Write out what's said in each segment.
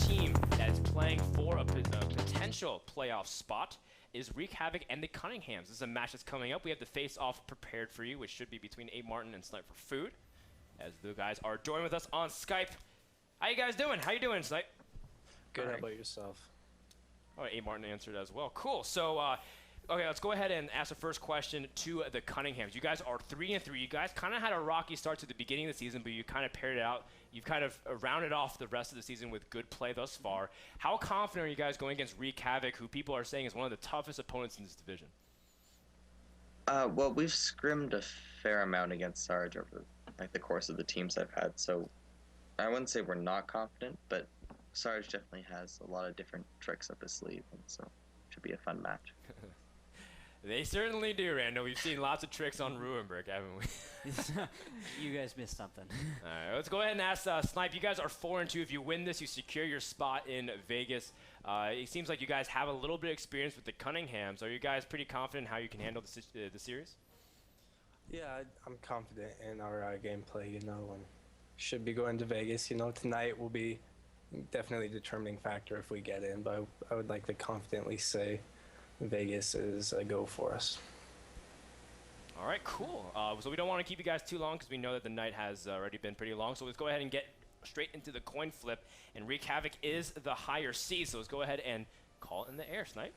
team that is playing for a potential playoff spot is Wreak Havok and the Cunninghams. This is a match that's coming up. We have the face-off prepared for you, which should be between A. Martin and Snipe for Food, as the guys are joining with us on Skype. How you guys doing? How you doing, Snipe? Good. How about yourself? All right, A. Martin answered as well. Cool. So, okay, let's go ahead and ask the first question to the Cunninghams. You guys are 3-3. You guys kind of had a rocky start to the beginning of the season, but you kind of paired it out. You've kind of rounded off the rest of the season with good play thus far. How confident are you guys going against Wreak Havok, who people are saying is one of the toughest opponents in this division? Well, we've scrimmed a fair amount against Sarge over the course of the teams I've had, so I wouldn't say we're not confident, but Sarge definitely has a lot of different tricks up his sleeve, and so it should be a fun match. They certainly do, Randall. We've seen lots of tricks on Ruinberg, haven't we? You guys missed something. All right, let's go ahead and ask Snipe. You guys are 4-2. If you win this, you secure your spot in Vegas. It seems like you guys have a little bit of experience with the Cunninghams. Are you guys pretty confident how you can handle the series? Yeah, I'm confident in our gameplay, and should be going to Vegas. Tonight will be definitely a determining factor if we get in, but I would like to confidently say Vegas is a go for us. All right, cool. So we don't want to keep you guys too long because we know that the night has already been pretty long. So let's go ahead and get straight into the coin flip. And Wreak Havok is the higher seed, so let's go ahead and call it in the air, Snipe.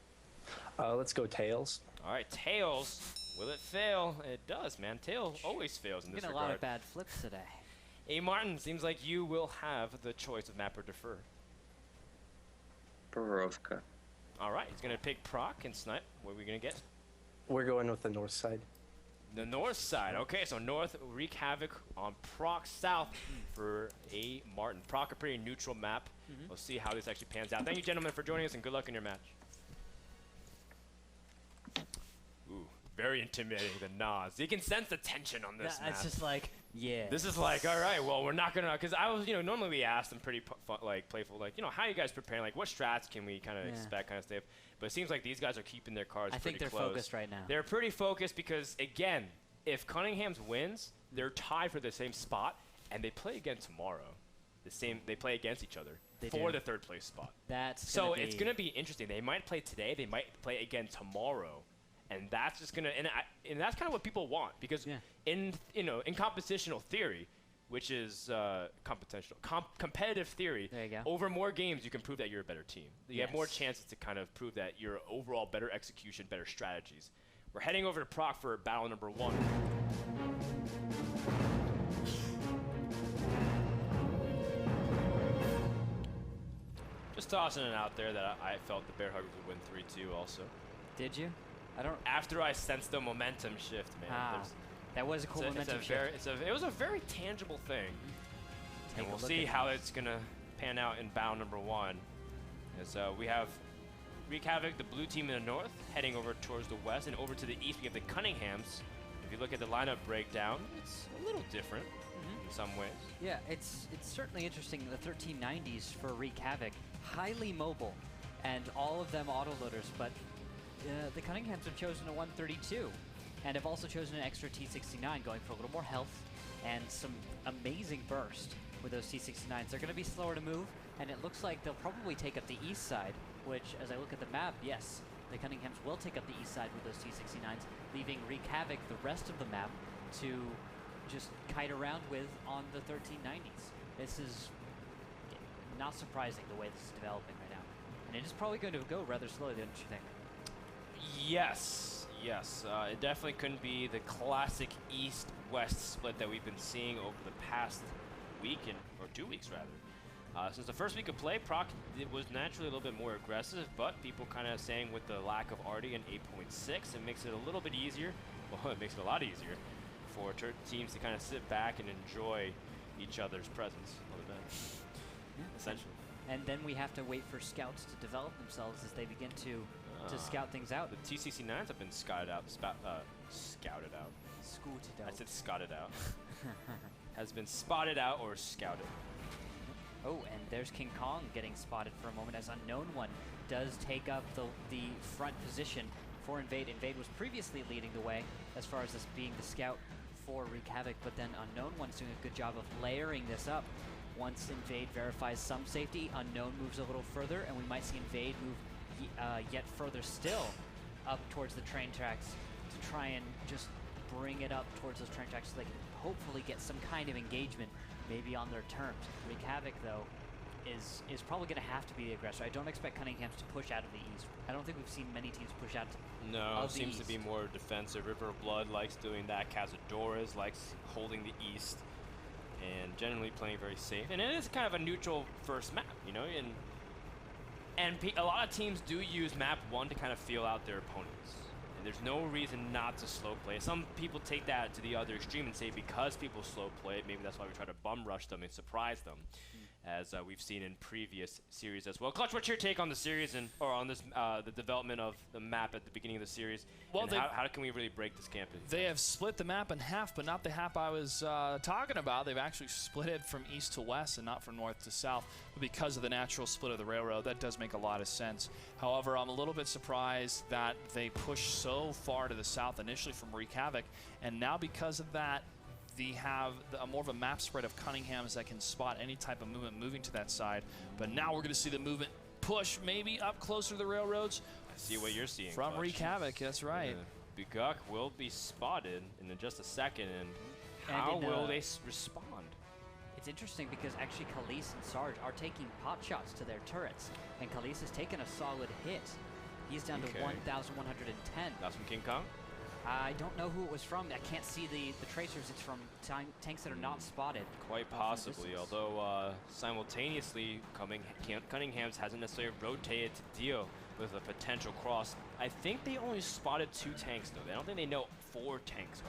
Let's go tails. All right, tails. Will it fail? It does, man. Tail always fails in this regard. Getting a lot of bad flips today. A. Martin, seems like you will have the choice of map or defer. Borovka. All right, he's going to pick Proc and Snipe. What are we going to get? We're going with the north side. The north side. Okay, so north, Wreak Havok on Proc, south for A. Martin. Proc, a pretty neutral map. We'll see how this actually pans out. Thank you, gentlemen, for joining us, and good luck in your match. Ooh, very intimidating, the nods. You can sense the tension on this map. It's just like, yeah. This is like, all right, well, we're not going to, because I was, normally we ask them pretty playful, how are you guys preparing? Like, what strats can we kind of expect, kind of stuff? But it seems like these guys are keeping their cards pretty close. I think they're focused right now. They're pretty focused because, again, if Cunninghams wins, they're tied for the same spot, and they play again tomorrow. They play against each other for the third place spot. It's going to be interesting. They might play today. They might play again tomorrow. And that's just gonna, and that's kind of what people want, because in competitional theory, which is competitive theory, there you go. Over more games you can prove that you're a better team. You have more chances to kind of prove that you're overall better execution, better strategies. We're heading over to Proc for battle number 1. Just tossing it out there that I felt the Bear Huggers would win 3-2 also. Did you? After I sensed the momentum shift, man. That was a cool momentum shift. It was a very tangible thing. And we'll see how it's going to pan out in battle number 1. As we have Wreak Havok, the blue team in the north, heading over towards the west, and over to the east we have the Cunninghams. If you look at the lineup breakdown, it's a little different in some ways. Yeah, it's certainly interesting. The 1390s for Wreak Havok, highly mobile, and all of them autoloaders, but the Cunninghams have chosen a 132 and have also chosen an extra T69, going for a little more health and some amazing burst with those T69s. They're going to be slower to move, and it looks like they'll probably take up the east side, which, as I look at the map, yes, the Cunninghams will take up the east side with those T69s, leaving Wreak Havok the rest of the map to just kite around with on the 1390s. This is not surprising the way this is developing right now. And it is probably going to go rather slowly, don't you think? Yes. It definitely couldn't be the classic east-west split that we've been seeing over the past week, or 2 weeks rather. Since the first week of play, Proc was naturally a little bit more aggressive, but people kind of saying with the lack of Artie and 8.6, it makes it a little bit easier. Well, it makes it a lot easier for teams to kind of sit back and enjoy each other's presence on the bench, essentially. And then we have to wait for scouts to develop themselves as they begin to scout things out. The TCC9s have been scouted out. Scouted out. Scooted out. I said scouted out. Has been spotted out or scouted. Oh, and there's King Kong getting spotted for a moment as Unknown One does take up the front position for Invade. Invade was previously leading the way as far as this being the scout for Wreak Havok, but then Unknown One's doing a good job of layering this up. Once Invade verifies some safety, Unknown moves a little further, and we might see Invade move yet further still up towards the train tracks to try and just bring it up towards those train tracks so they can hopefully get some kind of engagement, maybe on their terms. Wreak Havok, though, is probably going to have to be the aggressor. I don't expect Cunninghams to push out of the east. I don't think we've seen many teams push out No, of it the seems to east. be more defensive. River of Blood likes doing that. Cazadores likes holding the east and generally playing very safe. And it is kind of a neutral first map, you know, and a lot of teams do use map 1 to kind of feel out their opponents. And there's no reason not to slow play. Some people take that to the other extreme and say because people slow play it, maybe that's why we try to bum rush them and surprise them, as we've seen in previous series as well. Clutch, what's your take on the series or on this the development of the map at the beginning of the series? Well, and how can we really break this campaign? They have split the map in half, but not the half I was talking about. They've actually split it from east to west and not from north to south. But because of the natural split of the railroad, that does make a lot of sense. However, I'm a little bit surprised that they pushed so far to the south initially from Wreak Havok, and now because of that, they have more of a map spread of Cunninghams that can spot any type of movement moving to that side. But now we're going to see the movement push maybe up closer to the railroads. I see what you're seeing. From Clutch. Wreak Havok, that's right. Buguk will be spotted in just a second, and how will they respond? It's interesting because actually Khalees and Sarge are taking pot shots to their turrets, and Khalees has taken a solid hit. He's down to 1,110. That's from King Kong? I don't know who it was from. I can't see the tracers. It's from tanks that are not spotted. Quite possibly, although simultaneously Cunninghams hasn't necessarily rotated to deal with a potential cross. I think they only spotted 2 tanks though. I don't think they know 4 tanks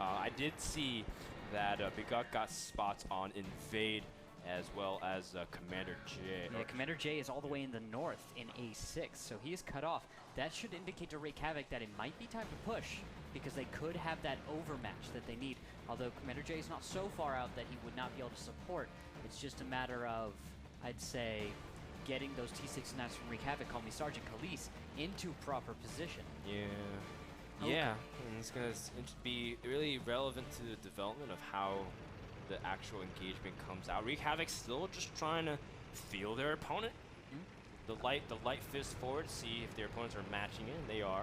already. I did see that Buguk got spots on Invade as well as Commander J. Yeah, Commander J is all the way in the north in A6, so he is cut off. That should indicate to Wreak Havok that it might be time to push, because they could have that overmatch that they need. Although Commander J is not so far out that he would not be able to support. It's just a matter of, I'd say, getting those T-69s from Wreak Havok, call me Sergeant Khalees, into proper position. Yeah. Okay. Yeah, and it's going to be really relevant to the development of how the actual engagement comes out. Wreak Havok's still just trying to feel their opponent. The light fist forward, see if their opponents are matching in. They are.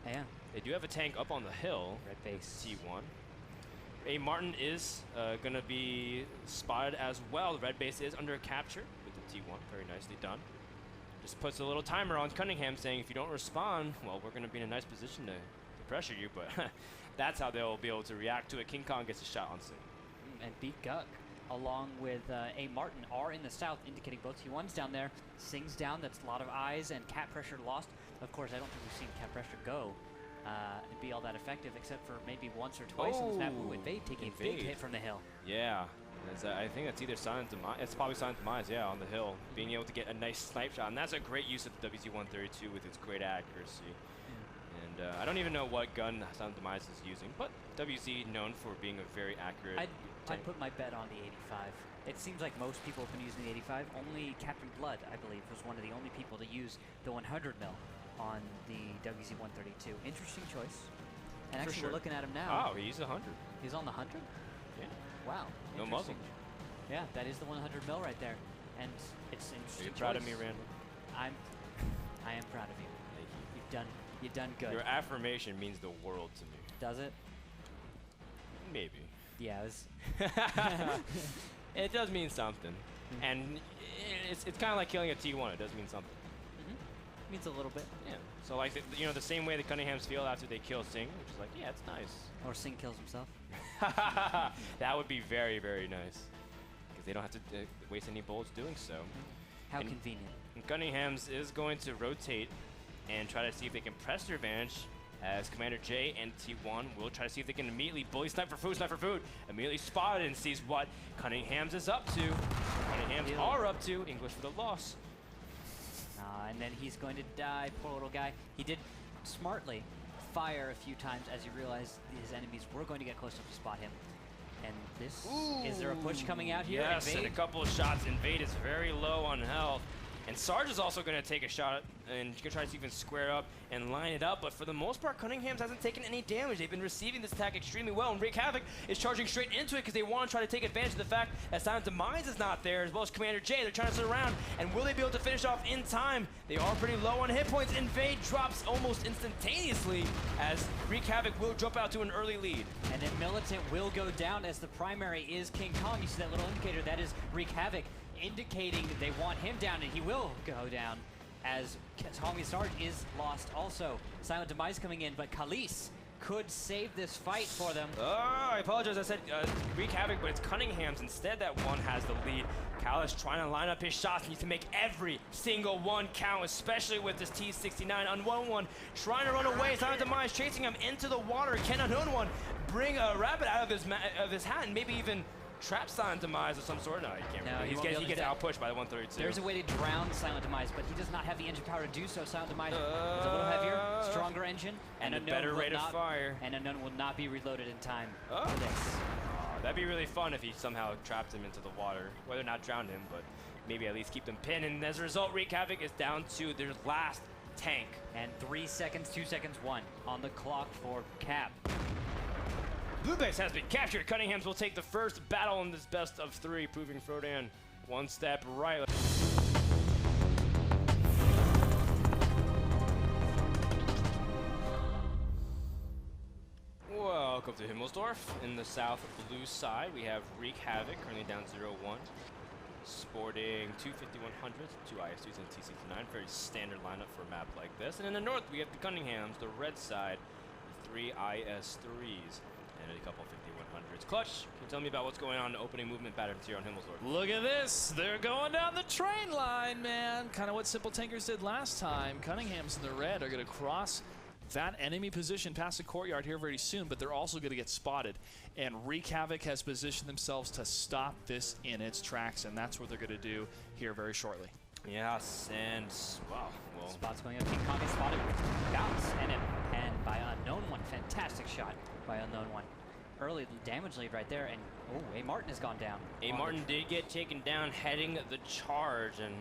Yeah. They do have a tank up on the hill. Red base. T1. A Martin is going to be spotted as well. The red base is under capture with the T1. Very nicely done. Just puts a little timer on Cunningham saying if you don't respond, well, we're going to be in a nice position to pressure you, but that's how they'll be able to react to it. King Kong gets a shot on Sing. And Buguk, along with A Martin, are in the south, indicating both T1s down there. Sing's down, that's a lot of eyes, and cap pressure lost. Of course, I don't think we've seen cap pressure go and be all that effective, except for maybe once or twice in this map. Ooh, Invade taking a big hit from the hill. Yeah. I think that's either Silent Demise. It's probably Silent Demise, yeah, on the hill. Being able to get a nice snipe shot. And that's a great use of the WZ-132 with its great accuracy. And I don't even know what gun Silent Demise is using, but WZ known for being a very accurate I'd put my bet on the 85. It seems like most people have been using the 85. Only Captain Blood, I believe, was one of the only people to use the 100 mil on the WZ-132. Interesting choice. And For actually, sure. we're looking at him now. Oh, he's 100. He's on the 100? Yeah. Wow. No muzzle. Yeah, that is the 100 mil right there. And it's an interesting Are you proud of choice. me, Randall? I am proud of you. Thank you. You've done good. Your affirmation means the world to me. Does it? Maybe. Yeah, it was. It does mean something. And it's kind of like killing a T1. It does mean something. Means a little bit. Yeah. So like the same way the Cunninghams feel after they kill Sing, which is like, yeah, it's nice. Or Sing kills himself. That would be very, very nice. Because they don't have to waste any bullets doing so. How convenient. And Cunninghams is going to rotate and try to see if they can press their advantage, as Commander J and T1 will try to see if they can immediately bully snipe for food, immediately spotted and sees what Cunninghams is up to. Cunninghams are up to, English for the loss. And then he's going to die, poor little guy. He did smartly fire a few times as he realized his enemies were going to get close enough to spot him. And this, is there a push coming out here? Yes, Invade? and a couple of shots. Invade is very low on health. And Sarge is also going to take a shot and try to even square up and line it up. But for the most part, Cunninghams hasn't taken any damage. They've been receiving this attack extremely well. And Wreak Havok is charging straight into it because they want to try to take advantage of the fact that Silent Demise is not there, as well as Commander J. They're trying to sit around. And will they be able to finish off in time? They are pretty low on hit points. Invade drops almost instantaneously as Wreak Havok will drop out to an early lead. And then Militant will go down as the primary is King Kong. You see that little indicator, that is Wreak Havok, indicating that they want him down, and he will go down as Tommy Sarge is lost also. Silent Demise coming in, but Khalees could save this fight for them. Oh, I apologize. I said Wreak Havok, but it's Cunninghams instead that one has the lead. Callus trying to line up his shots, needs to make every single one count, especially with this T69 Unknown One trying to run away. Silent Demise chasing him into the water. Can Unknown One bring a rabbit out of his hat and maybe even trap Silent Demise of some sort? No, he can't. No, Really. He gets outpushed by the 132. There's a way to drown Silent Demise, but he does not have the engine power to do so. Silent Demise is a little heavier, stronger engine, and a better rate of fire. And Unknown will not be reloaded in time for this. That'd be really fun if he somehow trapped him into the water. Whether or not drowned him, but maybe at least keep them pinned. And as a result, Wreak Havok is down to their last tank. And 3 seconds, 2 seconds, 1 on the clock for Cap. Blue base has been captured. Cunninghams will take the first battle in this best of 3, proving Frodan one step right. Welcome to Himmelsdorf. In the south blue side, we have Wreak Havok, currently down 0-1. Sporting 2 5100s, 2 IS2s, and T69. Very standard lineup for a map like this. And in the north, we have the Cunninghams, the red side, the 3 IS3s. And a couple 5100s. Clutch, can you tell me about what's going on in the opening movement patterns here on Himmelsdorf? Look at this. They're going down the train line, man. Kind of what Simple Tankers did last time. Cunninghams in the red are going to cross that enemy position past the courtyard here very soon, but they're also going to get spotted. And Wreak Havok has positioned themselves to stop this in its tracks, and that's what they're going to do here very shortly. Yes, and wow. Well, spots going up. King Kong is spotted. Bounce and a pen by Unknown One. Fantastic shot by Unknown One. Early damage lead right there, and oh, A. Martin has gone down. A. Martin did get taken down heading the charge, and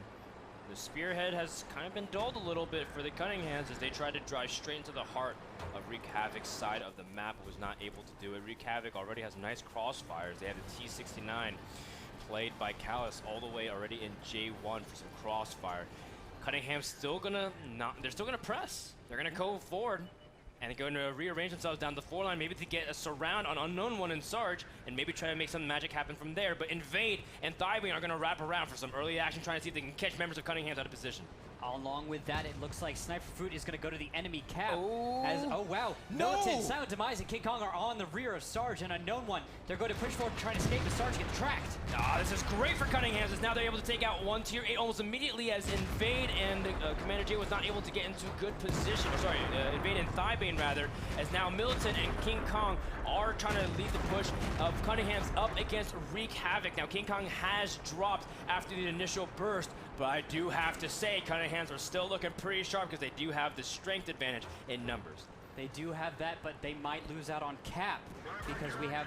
the spearhead has kind of been dulled a little bit for the Cunninghams as they tried to drive straight into the heart of Wreak Havok's side of the map, but was not able to do it. Wreak Havok already has nice crossfires. They have the T69 played by Callus all the way already in J1 for some crossfire. Cunningham's still gonna they're still gonna press. They're gonna go forward. And they're going to rearrange themselves down the 4 line, maybe to get a surround on Unknown One and Sarge, and maybe try to make some magic happen from there. But Invade and Thybane are going to wrap around for some early action, trying to see if they can catch members of Cunninghams out of position. Along with that, it looks like Sniper Fruit is going to go to the enemy cap. Oh, oh wow. No! Militant, Silent Demise, and King Kong are on the rear of Sarge, and Unknown One. They're going to push forward and try to escape, but Sarge gets tracked. This is great for Cunninghams, as now they're able to take out one tier 8 almost immediately, as Invade and Commander J was not able to get into good position. Invade and Thybane rather, as now Militant and King Kong are trying to lead the push of Cunningham's up against Wreak Havok. Now King Kong has dropped after the initial burst, but I do have to say Cunninghams are still looking pretty sharp because they do have the strength advantage in numbers. They do have that, but they might lose out on Cap because we have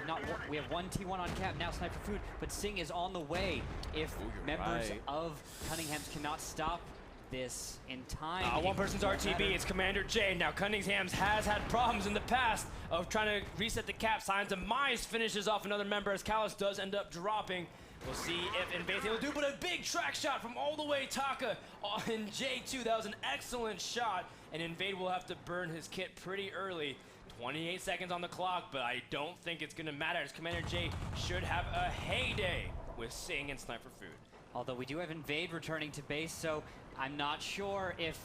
one T1 on Cap now. Sniper Food, but Sing is on the way if members of Cunninghams cannot stop this in time. One person's RTB, it's Commander J. Now Cunninghams has had problems in the past of trying to reset the cap. Silent Demise finishes off another member as Callus does end up dropping. We'll see if Invade will do, but a big track shot from all the way Taka in J2. That was an excellent shot, and Invade will have to burn his kit pretty early. 28 seconds on the clock, but I don't think it's going to matter as Commander J should have a heyday with Sing and Sniper Food. Although we do have Invade returning to base, so I'm not sure if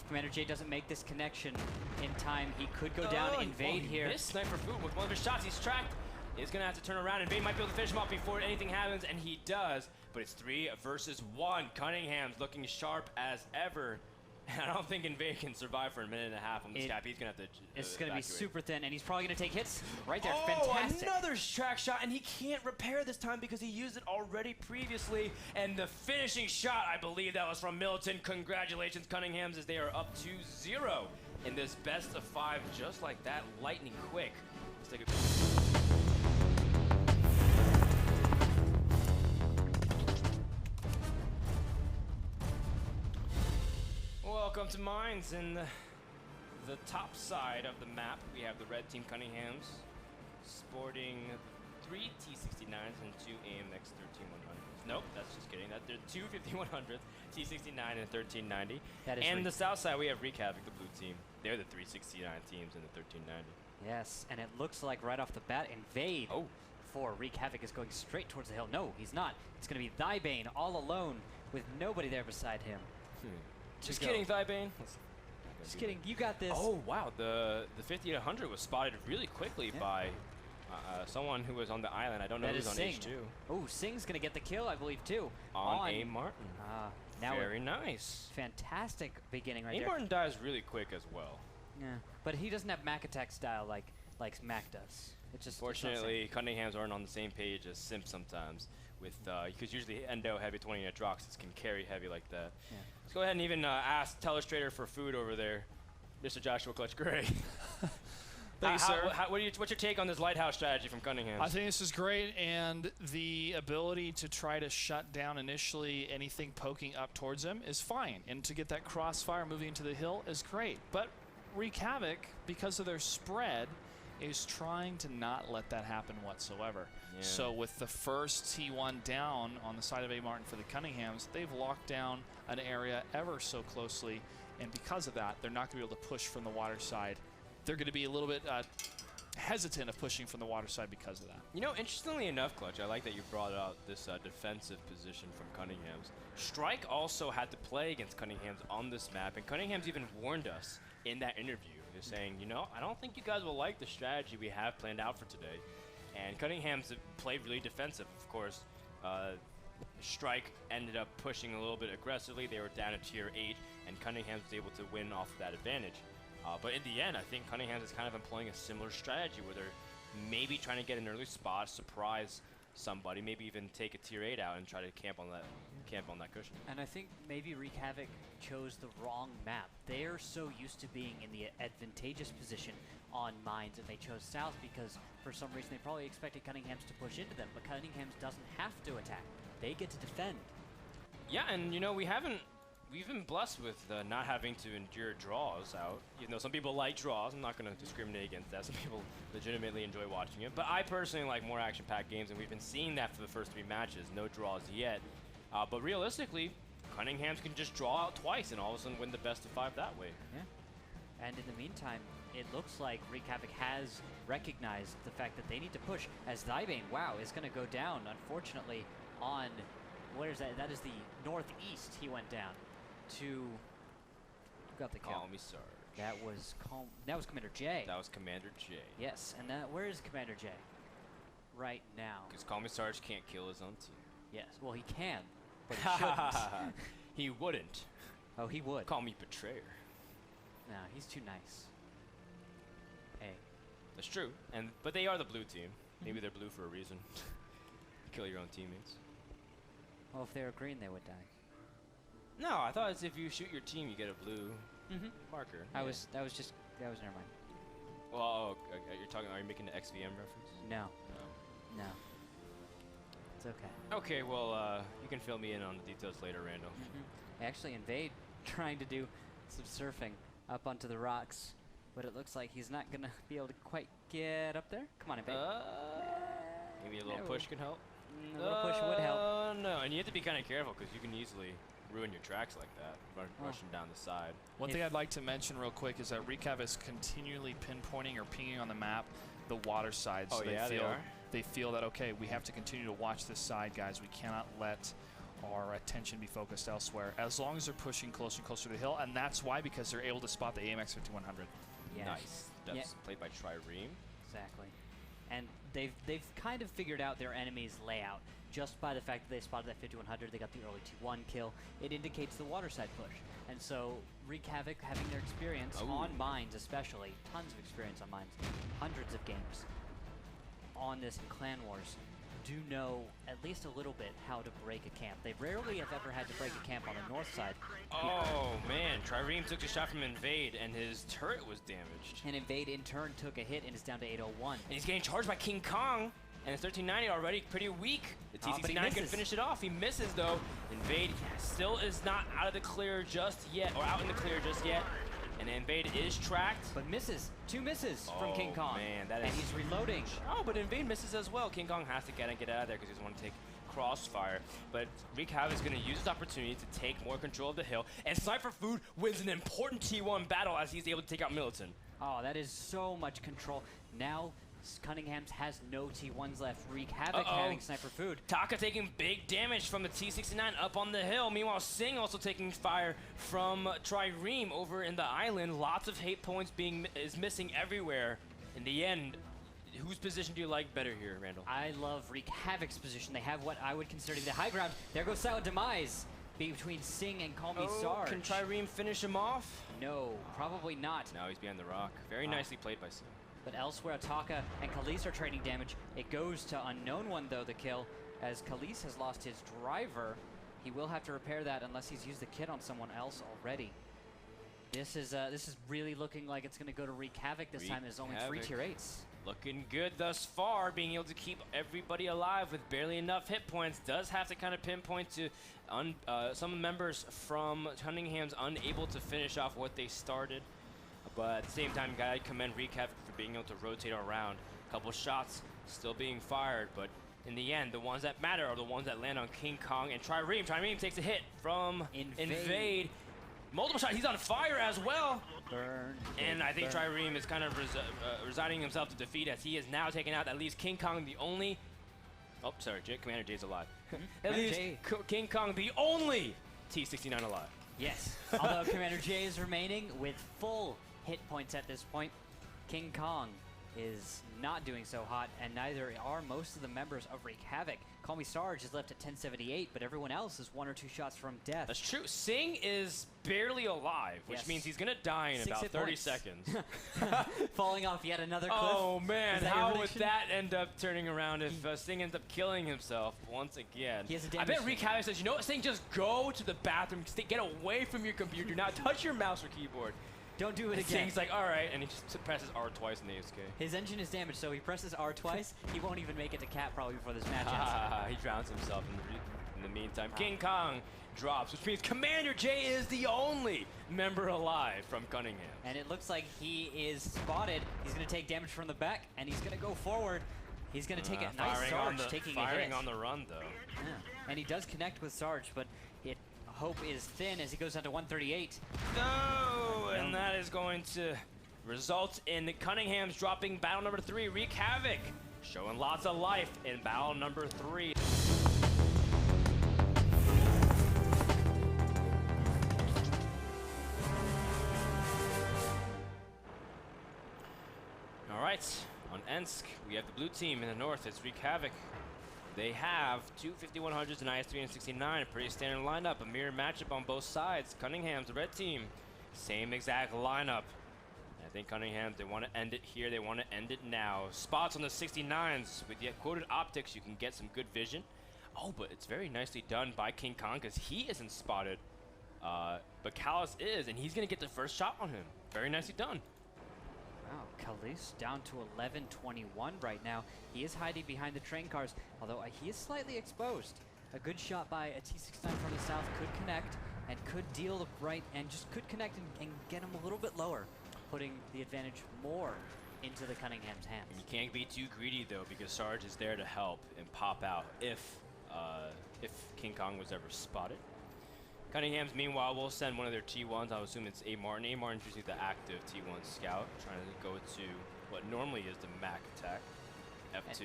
Commander J doesn't make this connection in time, he could go down. Invade here. This Sniper Food with one of his shots, he's tracked. He's gonna have to turn around. Invade might be able to finish him off before anything happens, and he does. But it's 3 versus 1. Cunningham's looking sharp as ever. And I don't think Invade can survive for a minute and a half on this cap. He's gonna have to It's gonna be super thin, and he's probably gonna take hits right there. Oh, fantastic. Another track shot, and he can't repair this time because he used it already previously. And the finishing shot, I believe that was from Militant. Congratulations, Cunninghams, as they are up 2-0 in this best of 5, just like that, lightning quick. Let's take a welcome to Mines. In the top side of the map, we have the red team Cunninghams sporting 3 T69s and 2 AMX 13100s. Nope, that's just kidding. They're 2 5100s, T69 and 1390. And the south side, we have Wreak Havok, the blue team. They're the 369 teams and the 1390. Yes, and it looks like right off the bat, Invade for Wreak Havok is going straight towards the hill. No, he's not. It's going to be Thybane all alone with nobody there beside him. Just kidding, Thybane. Just kidding. You got this. Oh, wow. The 50-100 was spotted really quickly by someone who was on the island. I don't know who's on Sing. H2. Oh, Sing's going to get the kill, I believe, too. On A. Martin. Now Very nice. Fantastic beginning right A. there. Martin dies really quick as well. Yeah, but he doesn't have Mac attack style like Mac does. It's just Fortunately, Cunninghams aren't on the same page as Simp sometimes. With because usually Endo heavy 20 at Droxus can carry heavy like that. Yeah. Let's go ahead and even ask Telestrator for food over there, Mr. Joshua Clutch Gray. Thank you, sir. What's your take on this lighthouse strategy from Cunningham? I think this is great, and the ability to try to shut down initially anything poking up towards him is fine, and to get that crossfire moving into the hill is great. But Wreak Havok, because of their spread, is trying to not let that happen whatsoever. Yeah. So with the first T1 down on the side of A. Martin for the Cunninghams, they've locked down an area ever so closely, and because of that, they're not going to be able to push from the water side. They're going to be a little bit hesitant of pushing from the water side because of that. You know, interestingly enough, Clutch, I like that you brought out this defensive position from Cunninghams. Strike also had to play against Cunninghams on this map, and Cunninghams even warned us in that interview. They're saying, you know, I don't think you guys will like the strategy we have planned out for today. And Cunninghams played really defensive, of course. Strike ended up pushing a little bit aggressively. They were down at tier 8, and Cunninghams was able to win off of that advantage. But in the end, I think Cunninghams is kind of employing a similar strategy where they're maybe trying to get an early spot, surprise somebody, maybe even take a tier 8 out and try to camp on that cushion. And I think maybe Wreak Havok chose the wrong map. They're so used to being in the advantageous position on Mines, and they chose south because for some reason they probably expected Cunninghams to push into them, but Cunninghams doesn't have to attack. They get to defend. Yeah, and you know, we've been blessed with not having to endure draws out. Even though some people like draws, I'm not going to discriminate against that. Some people legitimately enjoy watching it. But I personally like more action-packed games, and we've been seeing that for the first 3 matches. No draws yet. But realistically, Cunninghams can just draw out twice and all of a sudden win the best of 5 that way. Yeah. And in the meantime, it looks like Wreak Havok has recognized the fact that they need to push, as Thybane, wow, is going to go down, unfortunately, on, where is that? That is the northeast he went down to, who got the kill? Call me Sarge. That was Commander J. That was Commander J. Yes, and where is Commander J? Right now. Because Call Me Sarge can't kill his own team. Yes, well he can, but he shouldn't. He wouldn't. Oh, he would. Call me betrayer. No, he's too nice. Hey. That's true. But they are the blue team. Maybe they're blue for a reason. Kill your own teammates. Well, if they were green, they would die. No, I thought if you shoot your team, you get a blue marker. That was never mind. Well, are you making the XVM reference? No. No. It's okay. Okay, well, you can fill me in on the details later, Randall. Actually, Invade trying to do some surfing up onto the rocks, but it looks like he's not going to be able to quite get up there. Come on, Invade. Maybe a little push can help? A little push would help. No, and you have to be kind of careful because you can easily ruin your tracks like that, rushing down the side. One thing I'd like to mention real quick is that Wreak Havok is continually pinpointing or pinging on the map the water side. So they feel that, okay, we have to continue to watch this side, guys. We cannot let our attention be focused elsewhere as long as they're pushing closer and closer to the hill, and that's why, because they're able to spot the AMX 5100. Yes. Nice. That's played by Trireme. Exactly. And they've kind of figured out their enemy's layout just by the fact that they spotted that 5100. They got the early T1 kill. It indicates the water side push. And so Wreak Havok, having their experience on Mines especially, tons of experience on Mines, hundreds of games on this in Clan Wars, do know at least a little bit how to break a camp. They rarely have ever had to break a camp on the north side. Oh man, Trireme took a shot from Invade and his turret was damaged. And Invade in turn took a hit and is down to 801. And he's getting charged by King Kong. And it's 1390 already pretty weak. The Oh, but he T69 can misses. finish it off. He misses though. Invade still is not out of the clear just yet, or out in the clear just yet. And Invade is tracked. But misses. 2 misses from King Kong. Man, that and is he's reloading. Oh, but Invade misses as well. King Kong has to get out of there because he doesn't want to take crossfire. But Wreak Havok is going to use this opportunity to take more control of the hill. And Sniper Food wins an important T1 battle as he's able to take out Militant. Oh, that is so much control. Now Cunninghams has no T1s left. Wreak Havok having Sniper Food. Taka taking big damage from the T69 up on the hill. Meanwhile, Singh also taking fire from Trireme over in the island. Lots of hate points is missing everywhere. In the end, whose position do you like better here, Randall? I love Wreak Havok's position. They have what I would consider the high ground. There goes Silent Demise between Singh and Call Me Sarge. Can Trireme finish him off? No, probably not. No, he's behind the rock. Very nicely played by Singh. But elsewhere, Taka and Khalees are trading damage. It goes to Unknown One, though, the kill, as Khalees has lost his driver. He will have to repair that unless he's used the kit on someone else already. This is really looking like it's going to go to Wreak Havok this time. There's only 3 tier 8s. Looking good thus far, being able to keep everybody alive with barely enough hit points. Does have to kind of pinpoint to some members from Cunningham's unable to finish off what they started. But at the same time, gotta commend Wreak Havok for being able to rotate around. A couple shots still being fired, but in the end, the ones that matter are the ones that land on King Kong and Trireme. Trireme takes a hit from Invade. Multiple shots, he's on fire as well. Burn. And I think Trireme is kind of resigning himself to defeat as he has now taken out at least King Kong, the only... Oh, sorry, Commander J's alive. At least King Kong, the only T69 alive. Yes, although Commander J is remaining with full hit points at this point. King Kong is not doing so hot, and neither are most of the members of Wreak Havok. Call Me Sarge is left at 1078, but everyone else is 1 or 2 shots from death. That's true. Singh is barely alive, which means he's going to die in about 30 seconds. Falling off yet another cliff. Oh, man. How would that end up turning around if Singh ends up killing himself once again? He has a I bet Wreak Havok says, you know what, Singh, just go to the bathroom. Get away from your computer. Do not touch your mouse or keyboard. Don't do it again. Singh's like, all right, and he just presses R twice in the ASK. His engine is damaged, so he presses R twice. He won't even make it to cap probably before this match ends. He drowns himself in the meantime. King Kong drops, which means Commander J is the only member alive from Cunningham. And it looks like he is spotted. He's going to take damage from the back, and he's going to go forward. He's going to take a nice Sarge taking a hit. Firing on the run, though. Yeah. And he does connect with Sarge, but hope is thin as he goes down to 138. No! And that is going to result in Cunningham's dropping battle number 3. Wreak Havok showing lots of life in battle number 3. All right, on Ensk, we have the blue team in the north. It's Wreak Havok. They have 2 5100s and IS-369, a pretty standard lineup, a mirror matchup on both sides. Cunningham's the red team, same exact lineup. I think Cunningham, they want to end it here, they want to end it now. Spots on the 69s, with the quoted optics, you can get some good vision. Oh, but it's very nicely done by King Kong because he isn't spotted, but Callus is, and he's going to get the first shot on him. Very nicely done. Wow, Khalees down to 1121 right now. He is hiding behind the train cars, although he is slightly exposed. A good shot by a T69 from the south could connect and could deal the right and just could connect and get him a little bit lower, putting the advantage more into the Cunningham's hands. You can't be too greedy though, because Sarge is there to help and pop out if King Kong was ever spotted. Cunningham's, meanwhile, will send one of their T1s. I assume it's A. Martin. A. Martin's usually the active T1 scout, trying to go to what normally is the Mac attack, F2.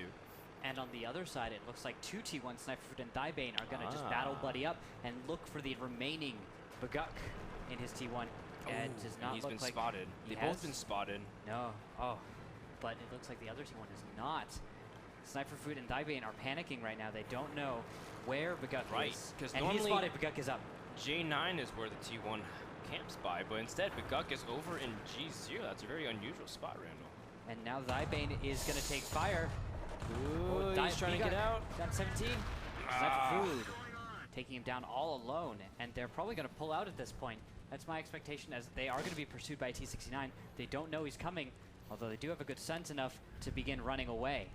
And on the other side, it looks like 2 T1 Sniper Food and Thybane are going to just battle buddy up and look for the remaining Baguk in his T1. And does not he's look been like spotted. They've both been spotted. No. Oh. But it looks like the other T1 is not. Sniper Food and Thybane are panicking right now. They don't know where Baguk is. Because and he spotted Baguk is up. J9 is where the T1 camps by, but instead Baguk is over in G0. That's a very unusual spot, Randall. And now Thybane is going to take fire. Ooh, he's trying to get out. Down 17. Sniper Food taking him down all alone, and they're probably going to pull out at this point. That's my expectation, as they are going to be pursued by T69. They don't know he's coming, although they do have a good sense enough to begin running away.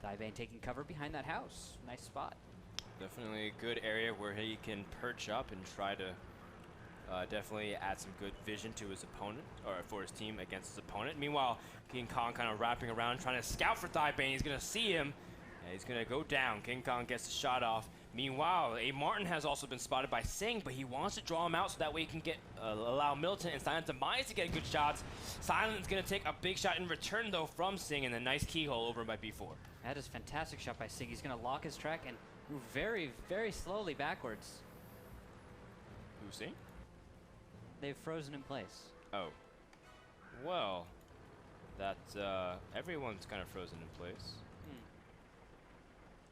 Thybane taking cover behind that house. Nice spot. Definitely a good area where he can perch up and try to definitely add some good vision to his opponent, or for his team against his opponent. Meanwhile, King Kong kind of wrapping around, trying to scout for Thybane. He's going to see him, and he's going to go down. King Kong gets the shot off. Meanwhile, A. Martin has also been spotted by Singh, but he wants to draw him out so that way he can get allow Militant and Silent Demise to get good shots. Silent's going to take a big shot in return, though, from Singh, and a nice keyhole over by B4. That is a fantastic shot by Singh. He's going to lock his track and move very, very slowly backwards. Who's Singh? They've frozen in place. Oh. Well, that everyone's kind of frozen in place.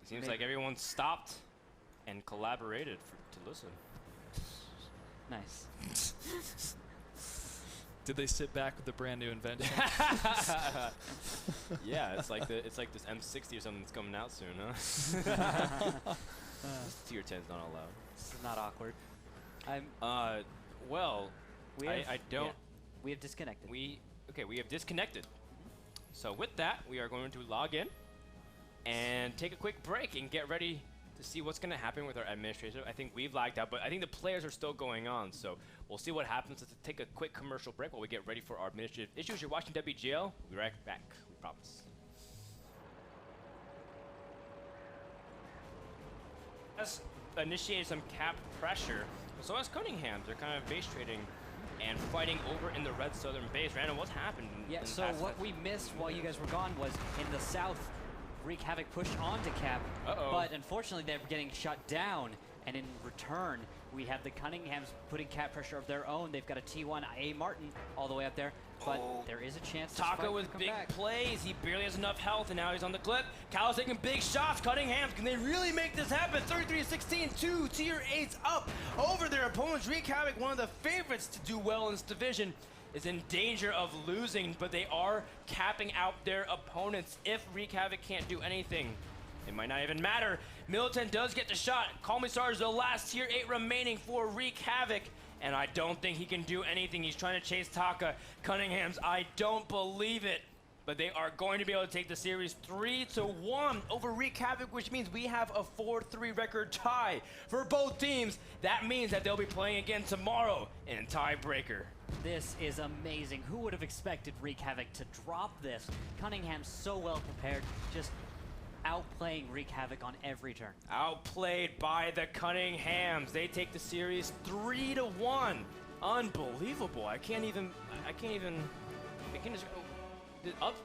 It seems like everyone stopped and collaborated to listen. Nice. Did they sit back with the brand new invention? Yeah, it's like this M60 or something that's coming out soon, huh? Tier 10's not allowed. This is not awkward. Well, I don't. Yeah, we have disconnected. We have disconnected. So with that, we are going to log in and take a quick break and get ready to see what's going to happen with our administrator. I think we've lagged out, but I think the players are still going on. So we'll see what happens. Let's take a quick commercial break while we get ready for our administrative issues. You're watching WGL. We'll be right back. We promise. Has initiated some cap pressure. So as Cunninghams, they're kind of base trading and fighting over in the red southern base. Random, what's happened? Yeah, so what we missed while you guys were gone was in the south, Wreak Havok pushed onto cap, but unfortunately they're getting shut down, and in return, we have the Cunninghams putting cap pressure of their own. They've got a T1 A Martin all the way up there, but there is a chance to Taka with big plays. He barely has enough health, and now he's on the clip. Cal's taking big shots. Cunninghams, can they really make this happen? 33-16, 2 tier 8s up over their opponents. Wreak Havok, one of the favorites to do well in this division, is in danger of losing, but they are capping out their opponents. If Wreak Havok can't do anything, it might not even matter. Militant does get the shot. Call me Sarge, the last tier 8 remaining for Wreak Havok, and I don't think he can do anything. He's trying to chase Taka. Cunninghams, I don't believe it, but they are going to be able to take the series 3-1 over Wreak Havok, which means we have a 4-3 record tie for both teams. That means that they'll be playing again tomorrow in a tiebreaker. This is amazing. Who would have expected Wreak Havok to drop this? Cunningham's so well prepared, just outplaying Wreak Havok on every turn. Outplayed by the Cunninghams. They take the series 3-1. Unbelievable. I can't even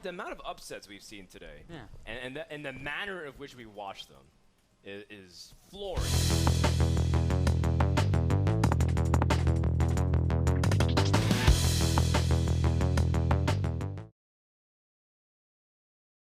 the amount of upsets we've seen today. Yeah. And the manner of which we watched them is flooring.